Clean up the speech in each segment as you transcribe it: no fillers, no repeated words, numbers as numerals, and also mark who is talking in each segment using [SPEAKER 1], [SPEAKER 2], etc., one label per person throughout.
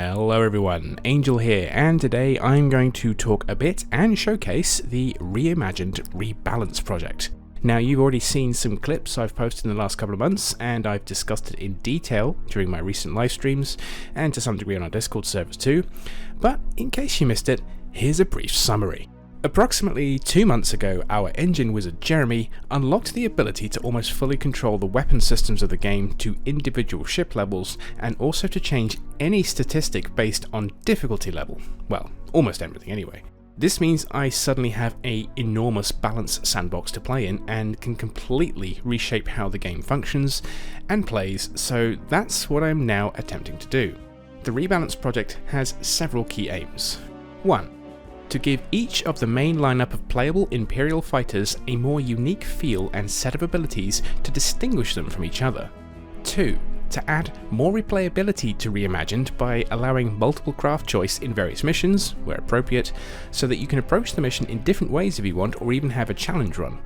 [SPEAKER 1] Hello everyone, Angel here, and today I'm going to talk a bit and showcase the reimagined Rebalance project. Now, you've already seen some clips I've posted in the last couple of months, and I've discussed it in detail during my recent live streams, and to some degree on our Discord servers too, but in case you missed it, here's a brief summary. Approximately 2 months ago, our engine wizard Jeremy unlocked the ability to almost fully control the weapon systems of the game to individual ship levels, and also to change any statistic based on difficulty level. Well, almost everything anyway. This means I suddenly have an enormous balance sandbox to play in and can completely reshape how the game functions and plays, so that's what I'm now attempting to do. The Rebalance project has several key aims. 1. To give each of the main lineup of playable Imperial fighters a more unique feel and set of abilities to distinguish them from each other. 2. To add more replayability to Reimagined by allowing multiple craft choice in various missions, where appropriate, so that you can approach the mission in different ways if you want, or even have a challenge run.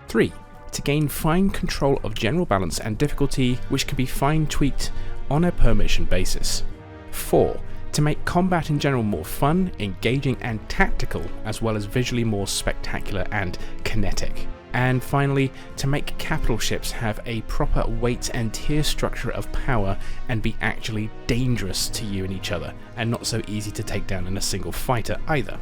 [SPEAKER 1] 3. To gain fine control of general balance and difficulty, which can be fine tweaked on a per mission basis. 4. To make combat in general more fun, engaging and tactical, as well as visually more spectacular and kinetic. And finally, to make capital ships have a proper weight and tier structure of power and be actually dangerous to you and each other, and not so easy to take down in a single fighter either.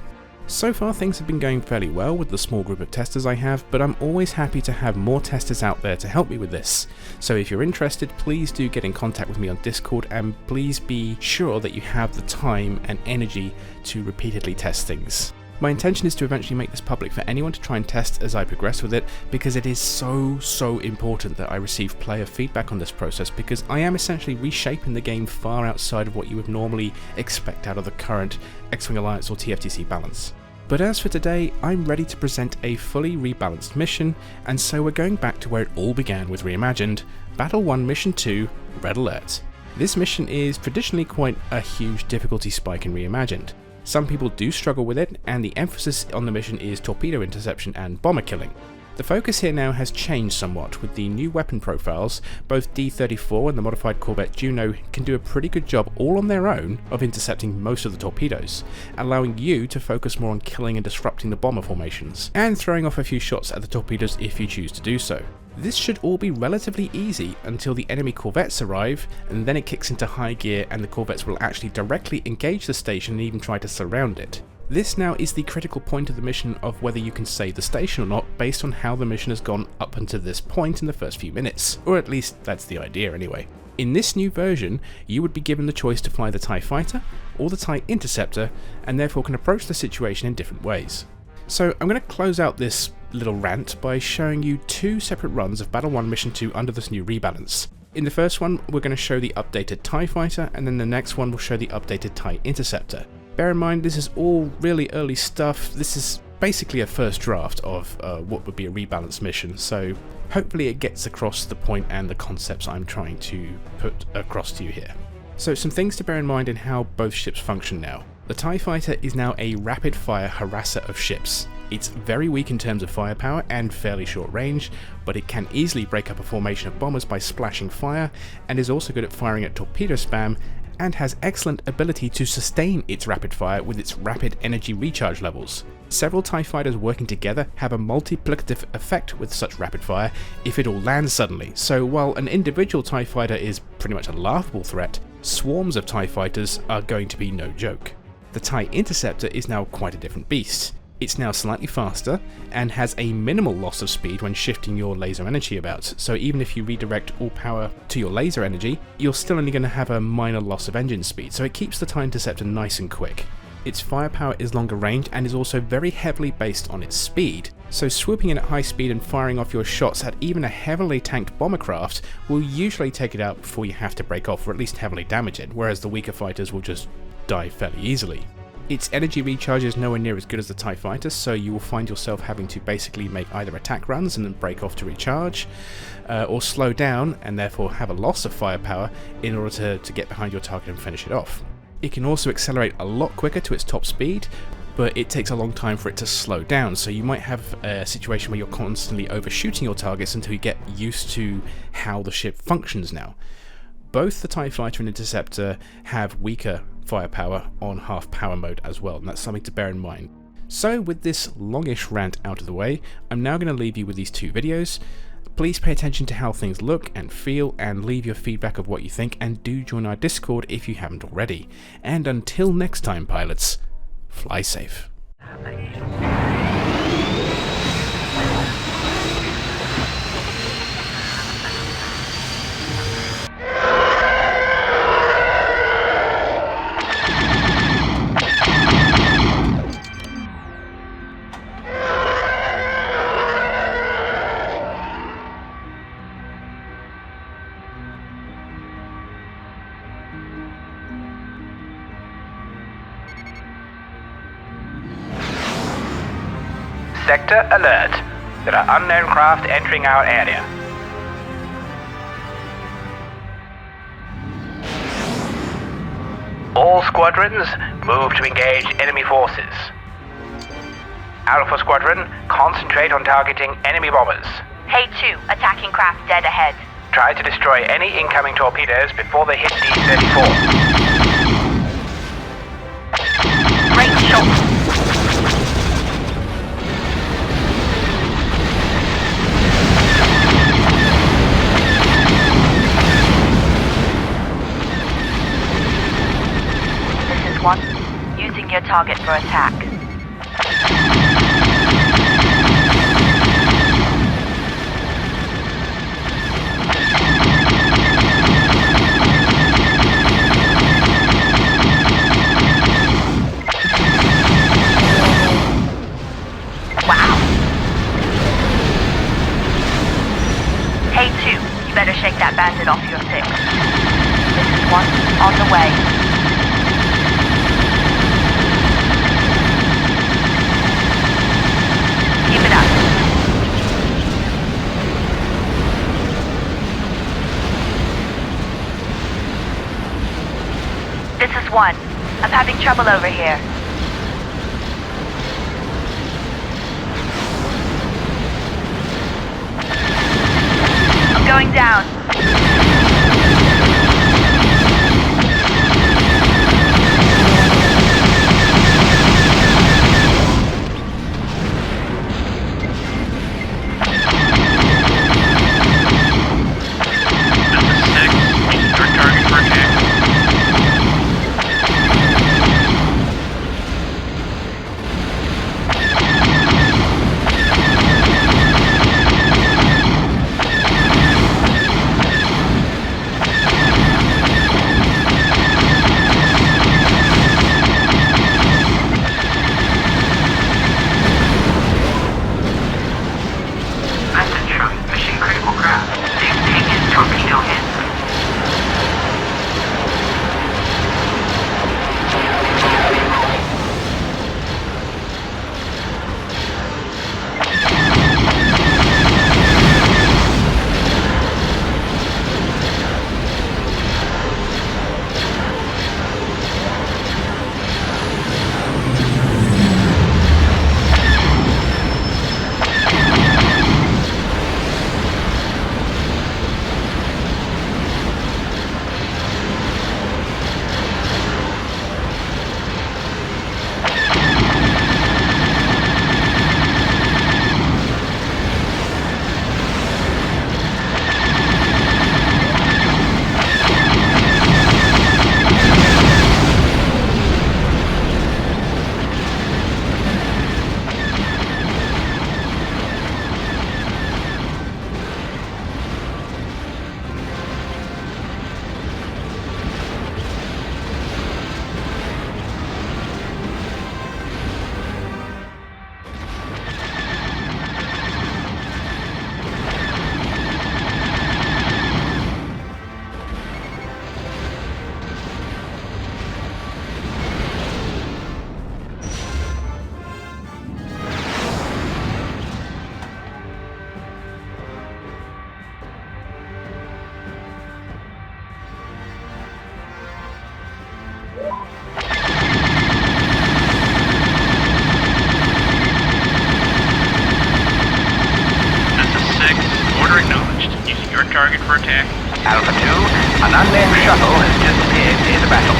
[SPEAKER 1] So far things have been going fairly well with the small group of testers I have, but I'm always happy to have more testers out there to help me with this. So if you're interested, please do get in contact with me on Discord, and please be sure that you have the time and energy to repeatedly test things. My intention is to eventually make this public for anyone to try and test as I progress with it, because it is so important that I receive player feedback on this process, because I am essentially reshaping the game far outside of what you would normally expect out of the current X-Wing Alliance or TFTC balance. But as for today, I'm ready to present a fully rebalanced mission, and so we're going back to where it all began with Reimagined, Battle 1 Mission 2, Red Alert. This mission is traditionally quite a huge difficulty spike in Reimagined. Some people do struggle with it, and the emphasis on the mission is torpedo interception and bomber killing. The focus here now has changed somewhat with the new weapon profiles. Both D-34 and the modified Corvette Juno can do a pretty good job all on their own of intercepting most of the torpedoes, allowing you to focus more on killing and disrupting the bomber formations, and throwing off a few shots at the torpedoes if you choose to do so. This should all be relatively easy until the enemy corvettes arrive, and then it kicks into high gear and the corvettes will actually directly engage the station and even try to surround it. This now is the critical point of the mission of whether you can save the station or not, based on how the mission has gone up until this point in the first few minutes, or at least that's the idea anyway. In this new version, you would be given the choice to fly the TIE Fighter or the TIE Interceptor, and therefore can approach the situation in different ways. So I'm going to close out this little rant by showing you 2 separate runs of Battle 1 Mission 2 under this new rebalance. In the first one, we're going to show the updated TIE Fighter, and then the next one will show the updated TIE Interceptor. Bear in mind, this is all really early stuff. This is basically a first draft of what would be a rebalance mission, so hopefully it gets across the point and the concepts I'm trying to put across to you here. So some things to bear in mind in how both ships function now. The TIE Fighter is now a rapid-fire harasser of ships. It's very weak in terms of firepower and fairly short range, but it can easily break up a formation of bombers by splashing fire, and is also good at firing at torpedo spam, and has excellent ability to sustain its rapid fire with its rapid energy recharge levels. Several TIE Fighters working together have a multiplicative effect with such rapid fire if it all lands suddenly, so while an individual TIE Fighter is pretty much a laughable threat, swarms of TIE Fighters are going to be no joke. The TIE Interceptor is now quite a different beast. It's now slightly faster, and has a minimal loss of speed when shifting your laser energy about, so even if you redirect all power to your laser energy, you're still only going to have a minor loss of engine speed, so it keeps the TIE Interceptor nice and quick. Its firepower is longer range and is also very heavily based on its speed, so swooping in at high speed and firing off your shots at even a heavily tanked bombercraft will usually take it out before you have to break off, or at least heavily damage it, whereas the weaker fighters will just die fairly easily. Its energy recharge is nowhere near as good as the TIE Fighter, so you will find yourself having to basically make either attack runs and then break off to recharge, or slow down and therefore have a loss of firepower in order to get behind your target and finish it off. It can also accelerate a lot quicker to its top speed, but it takes a long time for it to slow down, so you might have a situation where you're constantly overshooting your targets until you get used to how the ship functions now. Both the TIE Fighter and Interceptor have weaker firepower on half power mode as well, and that's something to bear in mind. So with this longish rant out of the way, I'm now going to leave you with these two videos. Please pay attention to how things look and feel, and leave your feedback of what you think, and do join our Discord if you haven't already. And until next time, pilots, fly safe.
[SPEAKER 2] Sector alert. There are unknown craft entering our area. All squadrons, move to engage enemy forces. Alpha Squadron, concentrate on targeting enemy bombers.
[SPEAKER 3] Hey-2, attacking craft dead ahead.
[SPEAKER 2] Try to destroy any incoming torpedoes before they hit D-34.
[SPEAKER 3] Great shot. One, using your target for attack. Wow. Hey-2, you better shake that bandit off your 6. This is 1, on the way. Keep it up. This is 1. I'm having trouble over here. I'm going down.
[SPEAKER 2] target for attack. Alpha 2, an unmanned shuttle has disappeared near the battle.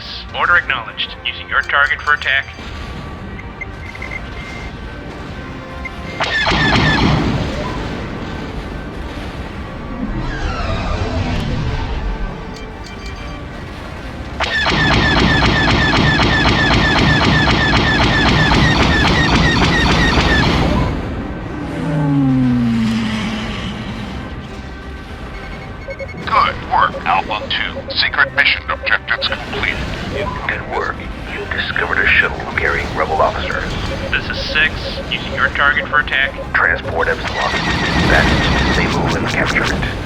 [SPEAKER 2] 6. Order acknowledged. Using your target for attack.
[SPEAKER 4] Good work, Alpha 2. Secret mission objectives complete.
[SPEAKER 5] Good work. You discovered a shuttle carrying rebel officers.
[SPEAKER 2] This is 6. Using your target for attack.
[SPEAKER 5] Transport Epsilon. That's disable and capture it.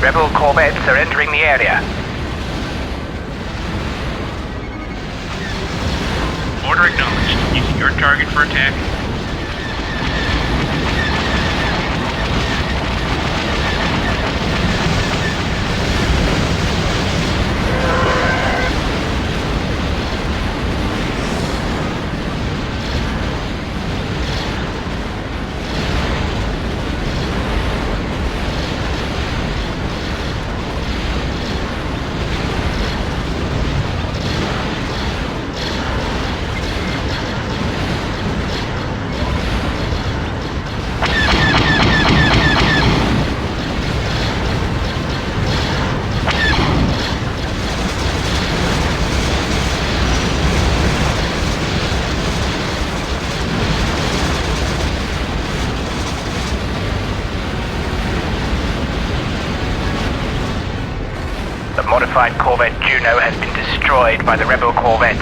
[SPEAKER 2] Rebel corvettes are entering the area. Order acknowledged. Using your target for attack. The modified Corvette Juno has been destroyed by the Rebel corvettes.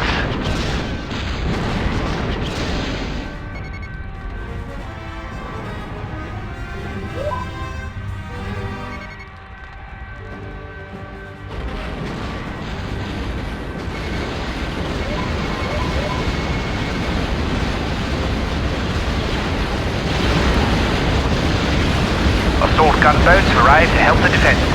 [SPEAKER 2] Assault gunboats arrive to help the defenders.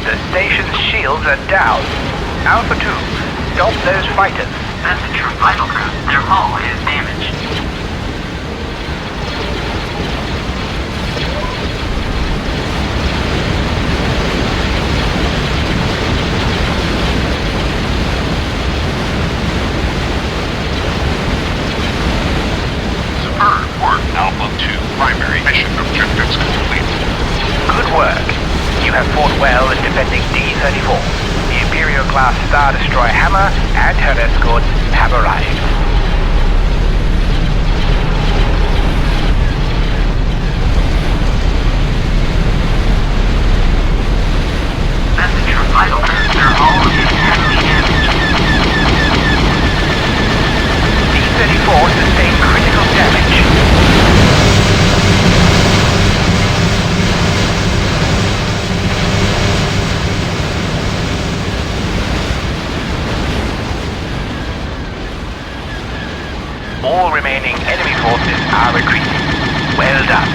[SPEAKER 2] The station's shields are down. Alpha 2, stop those fighters.
[SPEAKER 6] Message from Vital Craft. Their hull is damaged.
[SPEAKER 4] Superb work, Alpha 2. Primary mission objectives complete.
[SPEAKER 2] Good work. You have fought well in defending D-34. The Imperial-class Star Destroyer Hammer and her escorts have arrived.
[SPEAKER 6] Message from Vital Craft. Their hull is heavily damaged.
[SPEAKER 2] The indicating enemy forces are retreating. Well done.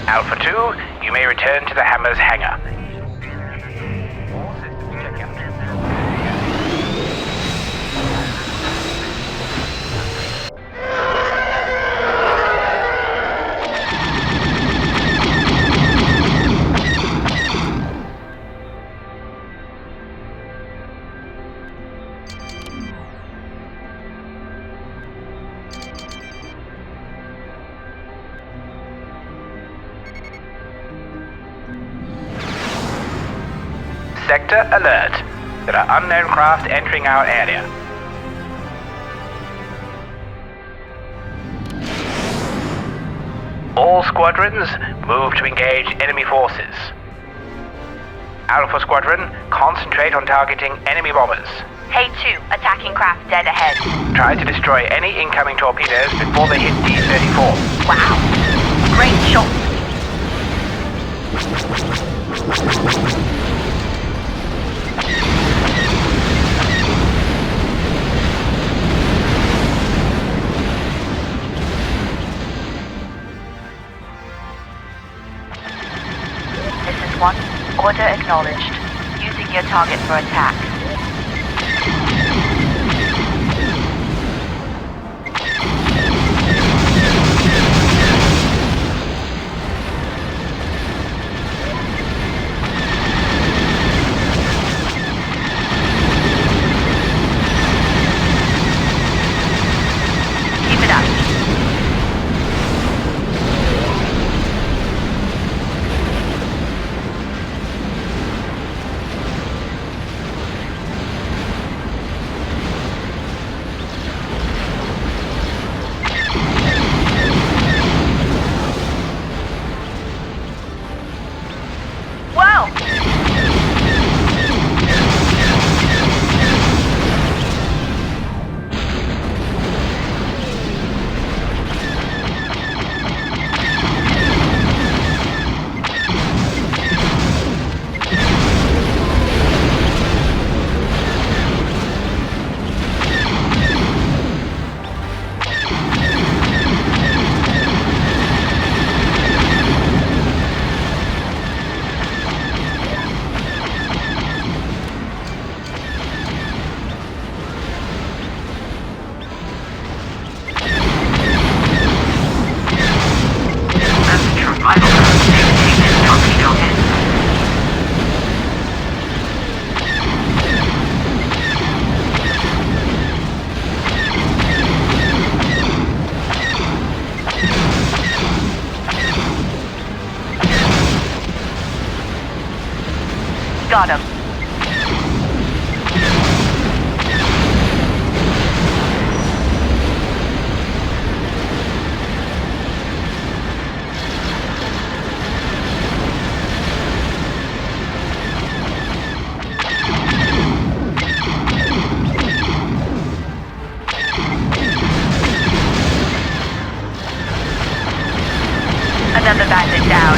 [SPEAKER 2] Alpha 2, you may return to the Hammer's hangar. Sector alert. There are unknown craft entering our area. All squadrons move to engage enemy forces. Alpha Squadron, concentrate on targeting enemy bombers.
[SPEAKER 3] Hey 2, attacking craft dead ahead.
[SPEAKER 2] Try to destroy any incoming torpedoes before they hit D-34.
[SPEAKER 3] Wow. Great shot. This is 1. Order acknowledged. Using your target for attack. Keep it up. Wow! Got him. Another bandit down.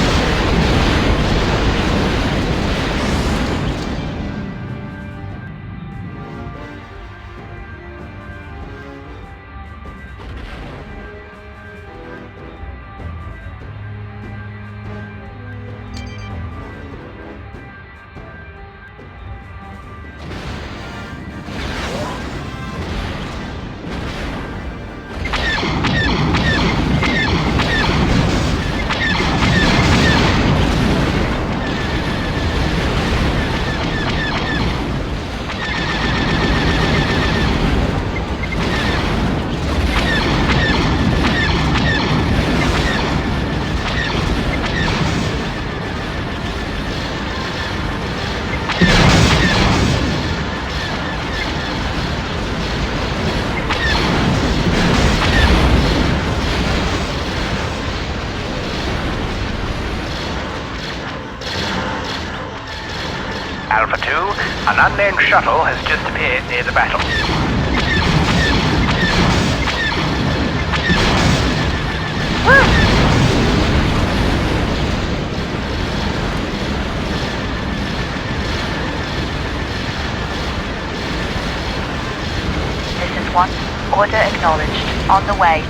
[SPEAKER 2] Alpha 2, an unnamed shuttle has just appeared near the battle.
[SPEAKER 3] This is 1. Order acknowledged. On the way.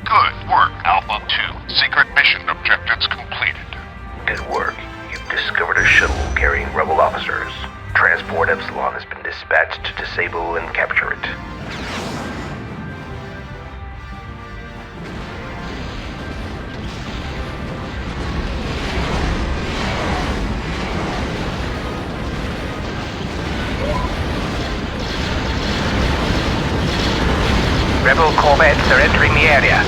[SPEAKER 4] Good work, Alpha 2. Secret mission objectives completed.
[SPEAKER 5] Good work. You've discovered a shuttle carrying rebel officers. Transport Epsilon has been dispatched to disable and capture it.
[SPEAKER 2] Rebel corvettes are entering the area.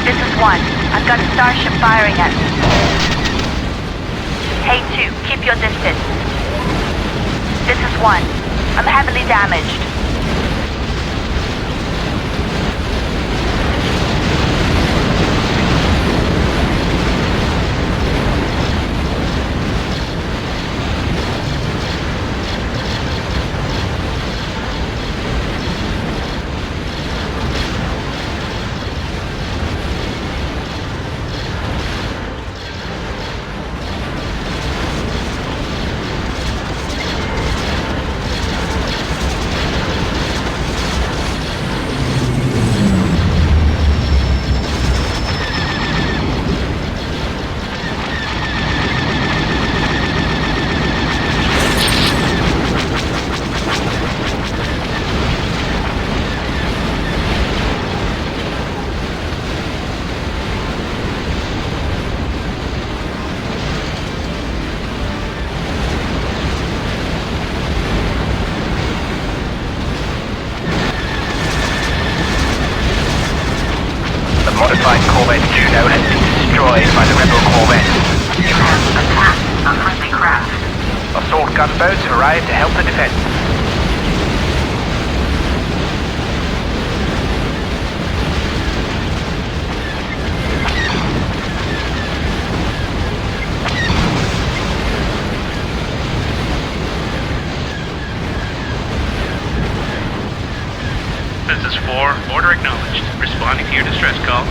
[SPEAKER 3] This is 1. I've got a starship firing at me. Hey 2, keep your distance. This is 1. I'm heavily damaged.
[SPEAKER 2] Modified Corvette Juno has been destroyed by the Rebel corvette.
[SPEAKER 6] You have attacked a friendly craft.
[SPEAKER 2] Assault gunboats have arrived to help the defense.
[SPEAKER 7] This is 4. Order acknowledged. Responding to your distress call.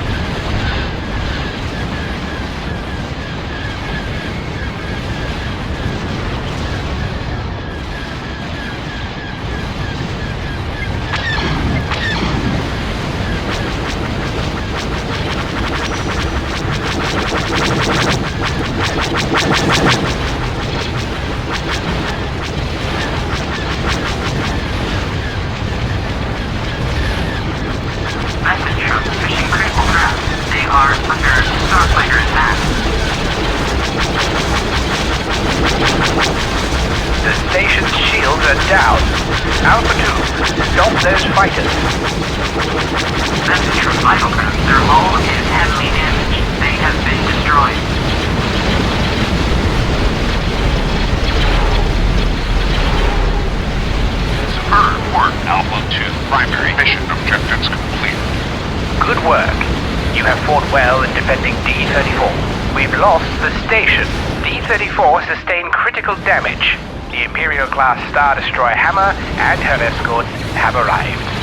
[SPEAKER 6] Message from mission critical craft.
[SPEAKER 2] down. Alpha 2, stop those fighters.
[SPEAKER 6] Message from Vital. Their hull is heavily damaged. They have been destroyed.
[SPEAKER 4] Superb work, Alpha 2. Primary mission objectives complete.
[SPEAKER 2] Good work. You have fought well in defending D-34. We've lost the station. D-34 sustained critical damage. The Imperial-class Star Destroyer Hammer and her escorts have arrived.